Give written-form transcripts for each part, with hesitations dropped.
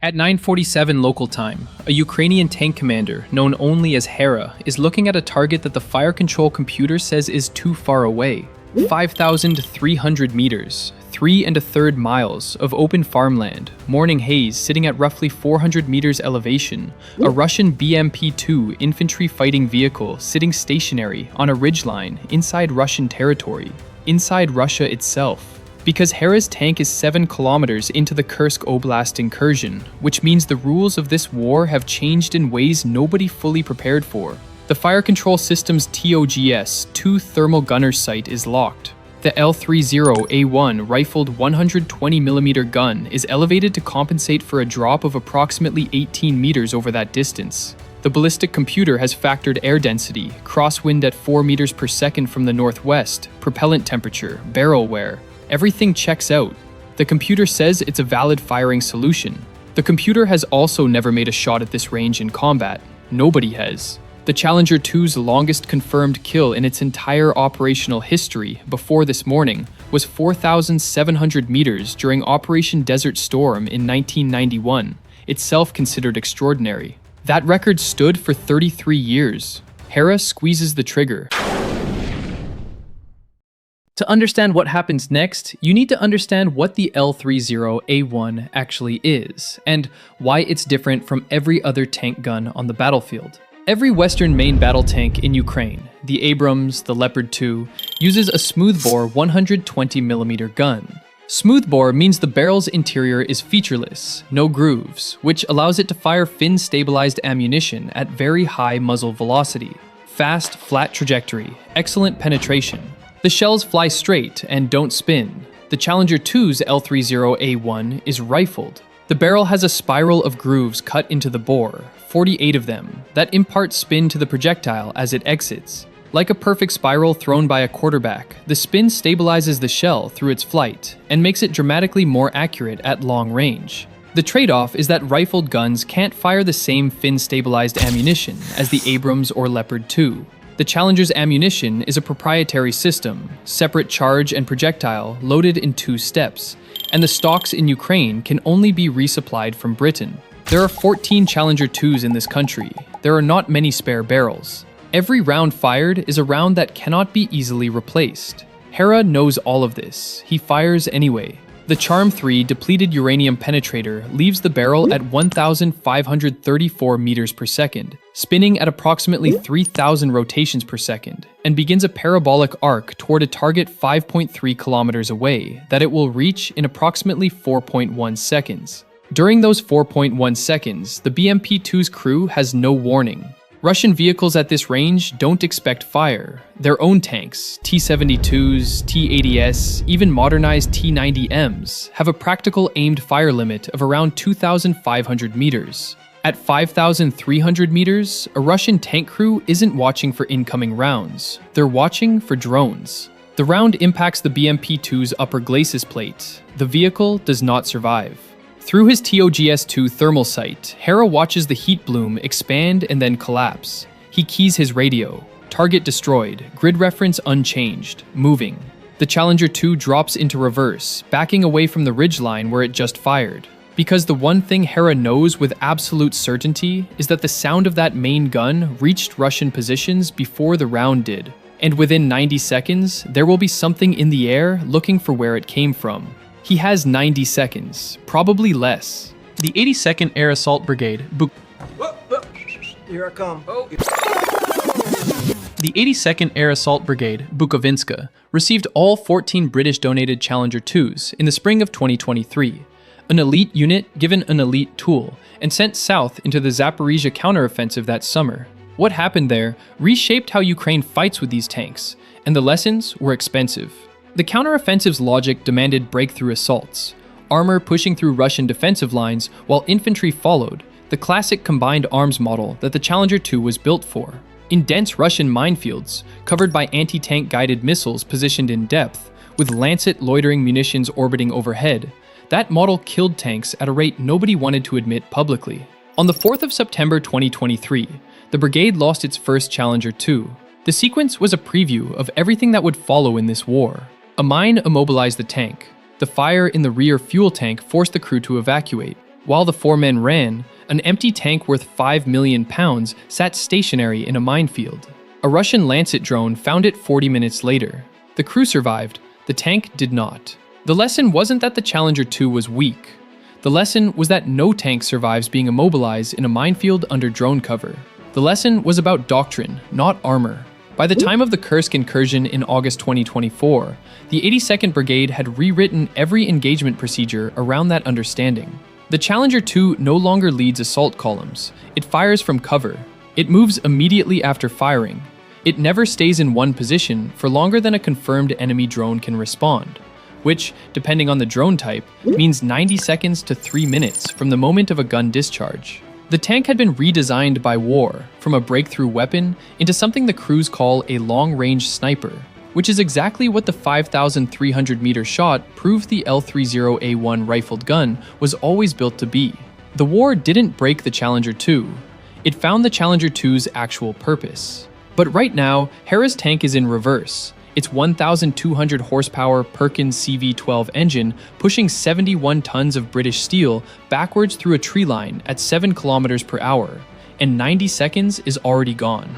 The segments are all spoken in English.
At 9:47 local time, a Ukrainian tank commander, known only as Hera, is looking at a target that the fire control computer says is too far away. 5,300 meters, 3 1/3 miles of open farmland, morning haze sitting at roughly 400 meters elevation, a Russian BMP-2 infantry fighting vehicle sitting stationary on a ridgeline inside Russian territory, inside Russia itself. Because Hera's tank is 7 kilometers into the Kursk Oblast incursion, which means the rules of this war have changed in ways nobody fully prepared for. The fire control system's TOGS-2 thermal gunner sight is locked. The L30A1 rifled 120mm gun is elevated to compensate for a drop of approximately 18 meters over that distance. The ballistic computer has factored air density, crosswind at 4 meters per second from the northwest, propellant temperature, barrel wear. Everything checks out. The computer says it's a valid firing solution. The computer has also never made a shot at this range in combat. Nobody has. The Challenger 2's longest confirmed kill in its entire operational history before this morning was 4,700 meters during Operation Desert Storm in 1991, itself considered extraordinary. That record stood for 33 years. Hera squeezes the trigger. To understand what happens next, you need to understand what the L30A1 actually is, and why it's different from every other tank gun on the battlefield. Every Western main battle tank in Ukraine, the Abrams, the Leopard 2, uses a smoothbore 120mm gun. Smoothbore means the barrel's interior is featureless, no grooves, which allows it to fire fin-stabilized ammunition at very high muzzle velocity. Fast, flat trajectory, excellent penetration. The shells fly straight and don't spin. The Challenger 2's L30A1 is rifled. The barrel has a spiral of grooves cut into the bore, 48 of them, that impart spin to the projectile as it exits. Like a perfect spiral thrown by a quarterback, the spin stabilizes the shell through its flight and makes it dramatically more accurate at long range. The trade-off is that rifled guns can't fire the same fin-stabilized ammunition as the Abrams or Leopard 2. The Challenger's ammunition is a proprietary system, separate charge and projectile loaded in 2 steps, and the stocks in Ukraine can only be resupplied from Britain. There are 14 Challenger 2s in this country. There are not many spare barrels. Every round fired is a round that cannot be easily replaced. Hera knows all of this. He fires anyway. The Charm 3 depleted uranium penetrator leaves the barrel at 1,534 meters per second, spinning at approximately 3,000 rotations per second, and begins a parabolic arc toward a target 5.3 kilometers away that it will reach in approximately 4.1 seconds. During those 4.1 seconds, the BMP-2's crew has no warning. Russian vehicles at this range don't expect fire. Their own tanks, T-72s, T-80S, even modernized T-90Ms, have a practical aimed fire limit of around 2,500 meters. At 5,300 meters, a Russian tank crew isn't watching for incoming rounds. They're watching for drones. The round impacts the BMP-2's upper glacis plate. The vehicle does not survive. Through his TOGS-2 thermal sight, Hera watches the heat bloom expand and then collapse. He keys his radio. Target destroyed, grid reference unchanged, moving. The Challenger 2 drops into reverse, backing away from the ridgeline where it just fired. Because the one thing Hera knows with absolute certainty is that the sound of that main gun reached Russian positions before the round did. And within 90 seconds, there will be something in the air looking for where it came from. He has 90 seconds, probably less. The 82nd Air Assault Brigade, Here I come. The 82nd Air Assault Brigade, Bukovinska, received all 14 British-donated Challenger 2s in the spring of 2023, an elite unit given an elite tool, and sent south into the Zaporizhia counteroffensive that summer. What happened there reshaped how Ukraine fights with these tanks, and the lessons were expensive. The counteroffensive's logic demanded breakthrough assaults, armor pushing through Russian defensive lines while infantry followed, the classic combined arms model that the Challenger 2 was built for. In dense Russian minefields, covered by anti-tank guided missiles positioned in depth, with Lancet loitering munitions orbiting overhead, that model killed tanks at a rate nobody wanted to admit publicly. On the 4th of September 2023, the brigade lost its first Challenger 2. The sequence was a preview of everything that would follow in this war. A mine immobilized the tank. The fire in the rear fuel tank forced the crew to evacuate. While the four men ran, an empty tank worth 5 million pounds sat stationary in a minefield. A Russian Lancet drone found it 40 minutes later. The crew survived, the tank did not. The lesson wasn't that the Challenger 2 was weak. The lesson was that no tank survives being immobilized in a minefield under drone cover. The lesson was about doctrine, not armor. By the time of the Kursk incursion in August 2024, the 82nd Brigade had rewritten every engagement procedure around that understanding. The Challenger 2 no longer leads assault columns. It fires from cover. It moves immediately after firing. It never stays in one position for longer than a confirmed enemy drone can respond, which, depending on the drone type, means 90 seconds to 3 minutes from the moment of a gun discharge. The tank had been redesigned by war from a breakthrough weapon into something the crews call a long-range sniper, which is exactly what the 5,300-meter shot proved the L30A1 rifled gun was always built to be. The war didn't break the Challenger 2. It found the Challenger 2's actual purpose. But right now, Hera's tank is in reverse. Its 1,200 horsepower Perkins CV-12 engine pushing 71 tons of British steel backwards through a tree line at 7 kilometers per hour, and 90 seconds is already gone.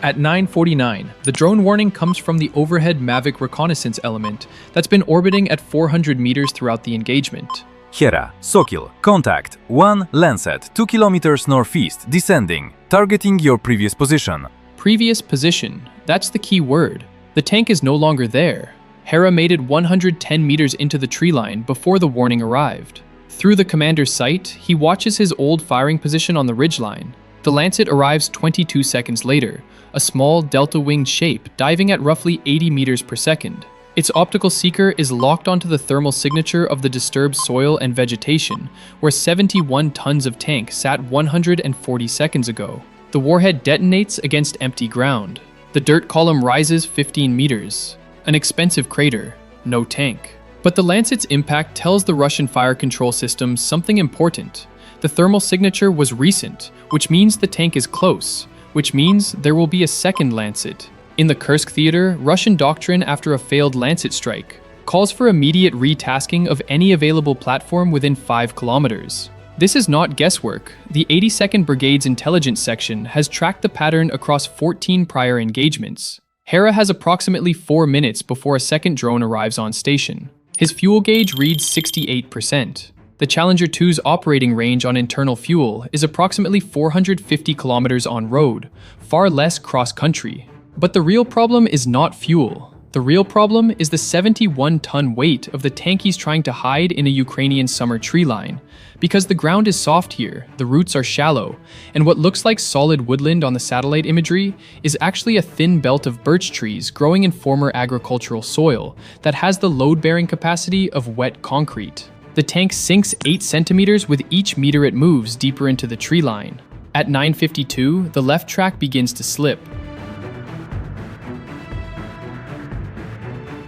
At 9:49, the drone warning comes from the overhead Mavic reconnaissance element that's been orbiting at 400 meters throughout the engagement. Hera, Sokil, contact 1 Lancet 2 kilometers northeast, descending, targeting your previous position. Previous position, that's the key word. The tank is no longer there. Hera made it 110 meters into the tree line before the warning arrived. Through the commander's sight, he watches his old firing position on the ridgeline. The Lancet arrives 22 seconds later, a small delta-winged shape diving at roughly 80 meters per second. Its optical seeker is locked onto the thermal signature of the disturbed soil and vegetation, where 71 tons of tank sat 140 seconds ago. The warhead detonates against empty ground. The dirt column rises 15 meters. An expensive crater, no tank. But the Lancet's impact tells the Russian fire control system something important. The thermal signature was recent, which means the tank is close, which means there will be a second Lancet. In the Kursk theater, Russian doctrine after a failed Lancet strike calls for immediate retasking of any available platform within 5 kilometers. This is not guesswork. The 82nd Brigade's intelligence section has tracked the pattern across 14 prior engagements. Hera has approximately 4 minutes before a second drone arrives on station. His fuel gauge reads 68%. The Challenger 2's operating range on internal fuel is approximately 450 kilometers on road, far less cross-country. But the real problem is not fuel. The real problem is the 71-ton weight of the tank he's trying to hide in a Ukrainian summer tree line. Because the ground is soft here, the roots are shallow, and what looks like solid woodland on the satellite imagery is actually a thin belt of birch trees growing in former agricultural soil that has the load-bearing capacity of wet concrete. The tank sinks 8 centimeters with each meter it moves deeper into the tree line. At 9:52, the left track begins to slip.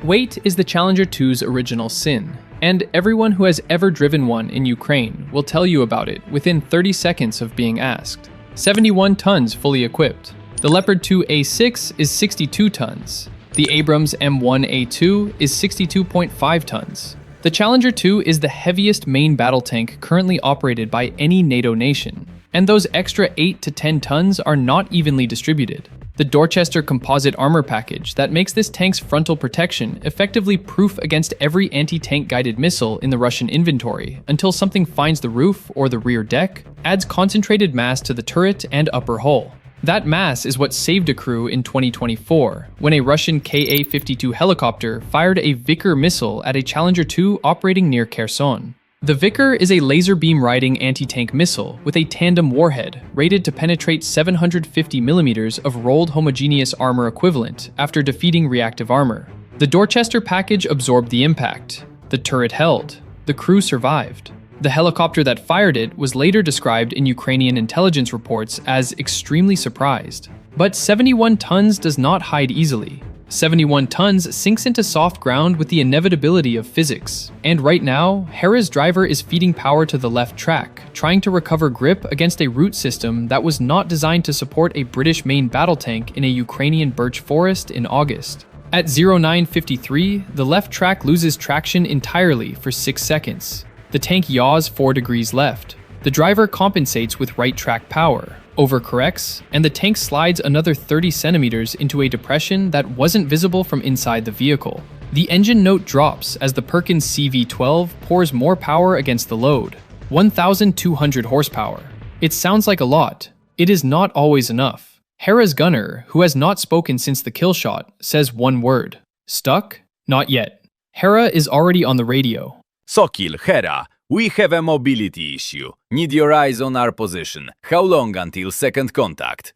Weight is the Challenger 2's original sin, and everyone who has ever driven one in Ukraine will tell you about it within 30 seconds of being asked. 71 tons fully equipped. The Leopard 2 A6 is 62 tons. The Abrams M1A2 is 62.5 tons. The Challenger 2 is the heaviest main battle tank currently operated by any NATO nation, and those extra 8 to 10 tons are not evenly distributed. The Dorchester composite armor package that makes this tank's frontal protection effectively proof against every anti-tank guided missile in the Russian inventory until something finds the roof or the rear deck, adds concentrated mass to the turret and upper hull. That mass is what saved a crew in 2024, when a Russian Ka-52 helicopter fired a Vickers missile at a Challenger 2 operating near Kherson. The Vickers is a laser beam riding anti-tank missile with a tandem warhead rated to penetrate 750 millimeters of rolled homogeneous armor equivalent after defeating reactive armor. The Dorchester package absorbed the impact. The turret held. The crew survived. The helicopter that fired it was later described in Ukrainian intelligence reports as extremely surprised. But 71 tons does not hide easily. 71 tons sinks into soft ground with the inevitability of physics. And right now, Hera's driver is feeding power to the left track, trying to recover grip against a root system that was not designed to support a British main battle tank in a Ukrainian birch forest in August. At 09:53, the left track loses traction entirely for 6 seconds. The tank yaws 4 degrees left. The driver compensates with right track power, overcorrects, and the tank slides another 30 centimeters into a depression that wasn't visible from inside the vehicle. The engine note drops as the Perkins CV-12 pours more power against the load, 1,200 horsepower. It sounds like a lot. It is not always enough. Hera's gunner, who has not spoken since the kill shot, says one word. Stuck? Not yet. Hera is already on the radio. Sokil, Hera, we have a mobility issue. Need your eyes on our position. How long until second contact?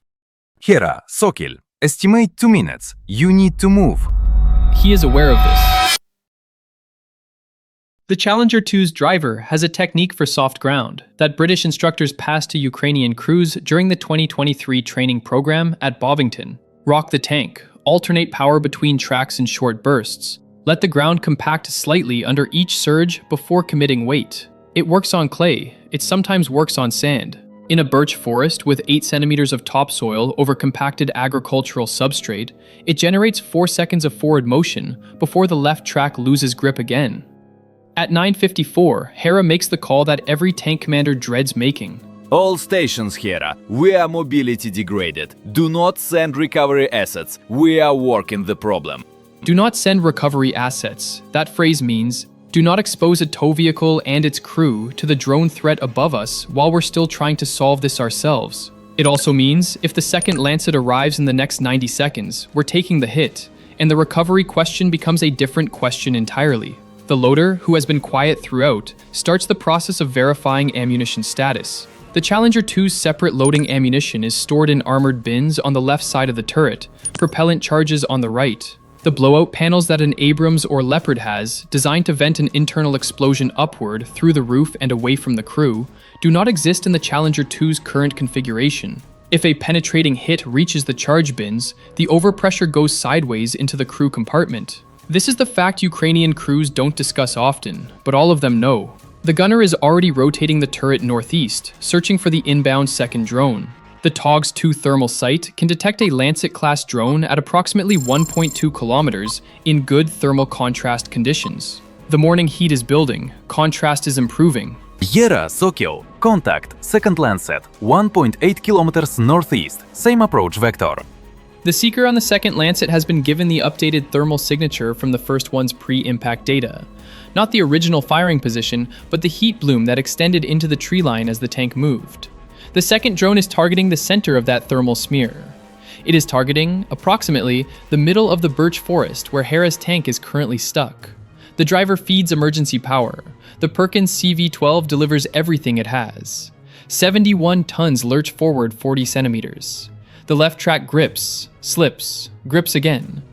Hera, Sokil, estimate 2 minutes. You need to move. He is aware of this. The Challenger 2's driver has a technique for soft ground that British instructors passed to Ukrainian crews during the 2023 training program at Bovington. Rock the tank, alternate power between tracks in short bursts. Let the ground compact slightly under each surge before committing weight. It works on clay, it sometimes works on sand. In a birch forest with 8 centimeters of topsoil over compacted agricultural substrate, it generates 4 seconds of forward motion before the left track loses grip again. At 9:54, Hera makes the call that every tank commander dreads making. All stations, Hera, we are mobility degraded. Do not send recovery assets. We are working the problem. Do not send recovery assets. That phrase means, do not expose a tow vehicle and its crew to the drone threat above us while we're still trying to solve this ourselves. It also means, if the second Lancet arrives in the next 90 seconds, we're taking the hit, and the recovery question becomes a different question entirely. The loader, who has been quiet throughout, starts the process of verifying ammunition status. The Challenger 2's separate loading ammunition is stored in armored bins on the left side of the turret, propellant charges on the right. The blowout panels that an Abrams or Leopard has, designed to vent an internal explosion upward through the roof and away from the crew, do not exist in the Challenger 2's current configuration. If a penetrating hit reaches the charge bins, the overpressure goes sideways into the crew compartment. This is the fact Ukrainian crews don't discuss often, but all of them know. The gunner is already rotating the turret northeast, searching for the inbound second drone. The TOG's 2 thermal sight can detect a Lancet-class drone at approximately 1.2 kilometers in good thermal contrast conditions. The morning heat is building, contrast is improving. Hera, Sokil, contact, second Lancet, 1.8 kilometers northeast, same approach vector. The seeker on the second Lancet has been given the updated thermal signature from the first one's pre-impact data. Not the original firing position, but the heat bloom that extended into the tree line as the tank moved. The second drone is targeting the center of that thermal smear. It is targeting, approximately, the middle of the birch forest where Hera's tank is currently stuck. The driver feeds emergency power. The Perkins CV-12 delivers everything it has. 71 tons lurch forward 40 centimeters. The left track grips, slips, grips again.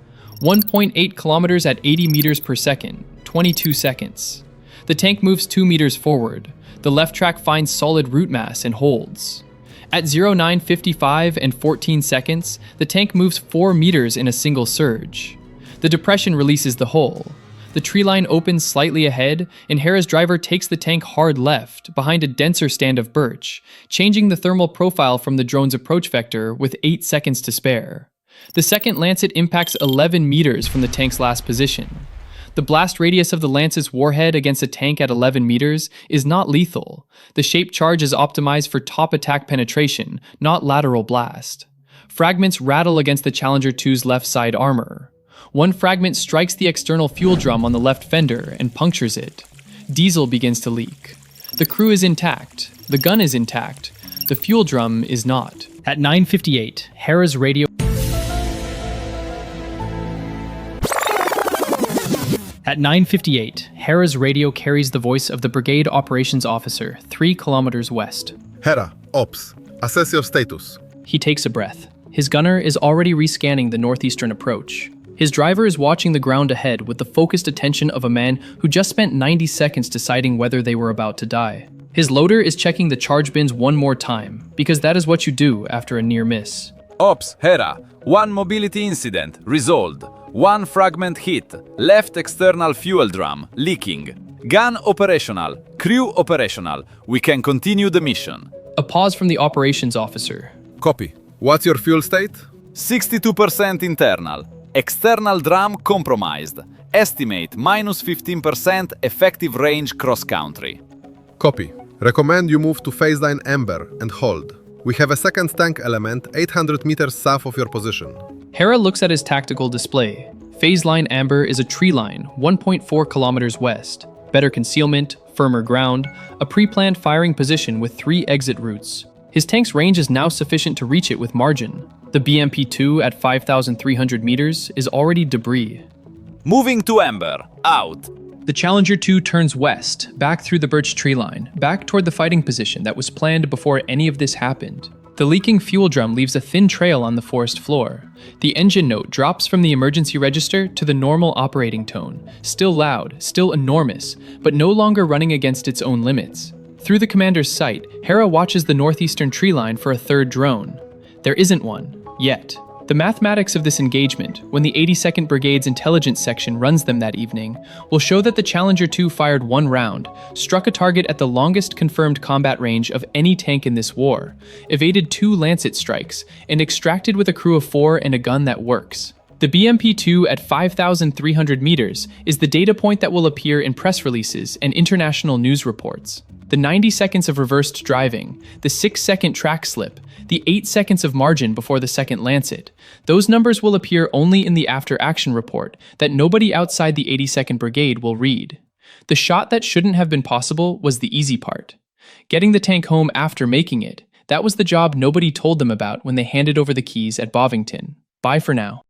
1.8 kilometers at 80 meters per second, 22 seconds. The tank moves 2 meters forward. The left track finds solid root mass and holds. At 09:55 and 14 seconds, the tank moves 4 meters in a single surge. The depression releases the hull. The tree line opens slightly ahead, and Hera's driver takes the tank hard left, behind a denser stand of birch, changing the thermal profile from the drone's approach vector with 8 seconds to spare. The second Lancet impacts 11 meters from the tank's last position. The blast radius of the Lancet's warhead against a tank at 11 meters is not lethal. The shape charge is optimized for top attack penetration, not lateral blast. Fragments rattle against the Challenger 2's left side armor. One fragment strikes the external fuel drum on the left fender and punctures it. Diesel begins to leak. The crew is intact. The gun is intact. The fuel drum is not. At 9:58, Hera's radio At 9:58, Hera's radio carries the voice of the Brigade Operations Officer 3 kilometers west. Hera, Ops, assess your status. He takes a breath. His gunner is already rescanning the northeastern approach. His driver is watching the ground ahead with the focused attention of a man who just spent 90 seconds deciding whether they were about to die. His loader is checking the charge bins one more time, because that is what you do after a near miss. Ops, Hera, 1 mobility incident, resolved. 1 fragment hit, left external fuel drum, leaking. Gun operational, crew operational. We can continue the mission. A pause from the operations officer. Copy. What's your fuel state? 62% internal. External drum compromised. Estimate -15% effective range cross-country. Copy. Recommend you move to phase line Amber and hold. We have a second tank element 800 meters south of your position. Hera looks at his tactical display. Phase line Amber is a tree line 1.4 kilometers west. Better concealment, firmer ground, a pre-planned firing position with 3 exit routes. His tank's range is now sufficient to reach it with margin. The BMP-2 at 5,300 meters is already debris. Moving to Amber. Out. The Challenger 2 turns west, back through the birch tree line, back toward the fighting position that was planned before any of this happened. The leaking fuel drum leaves a thin trail on the forest floor. The engine note drops from the emergency register to the normal operating tone, still loud, still enormous, but no longer running against its own limits. Through the commander's sight, Hera watches the northeastern tree line for a third drone. There isn't one, yet. The mathematics of this engagement, when the 82nd Brigade's intelligence section runs them that evening, will show that the Challenger 2 fired 1 round, struck a target at the longest confirmed combat range of any tank in this war, evaded 2 Lancet strikes, and extracted with a crew of 4 and a gun that works. The BMP-2 at 5,300 meters is the data point that will appear in press releases and international news reports. The 90 seconds of reversed driving, the 6-second track slip, the 8 seconds of margin before the second Lancet, those numbers will appear only in the after-action report that nobody outside the 82nd Brigade will read. The shot that shouldn't have been possible was the easy part. Getting the tank home after making it, that was the job nobody told them about when they handed over the keys at Bovington. Bye for now.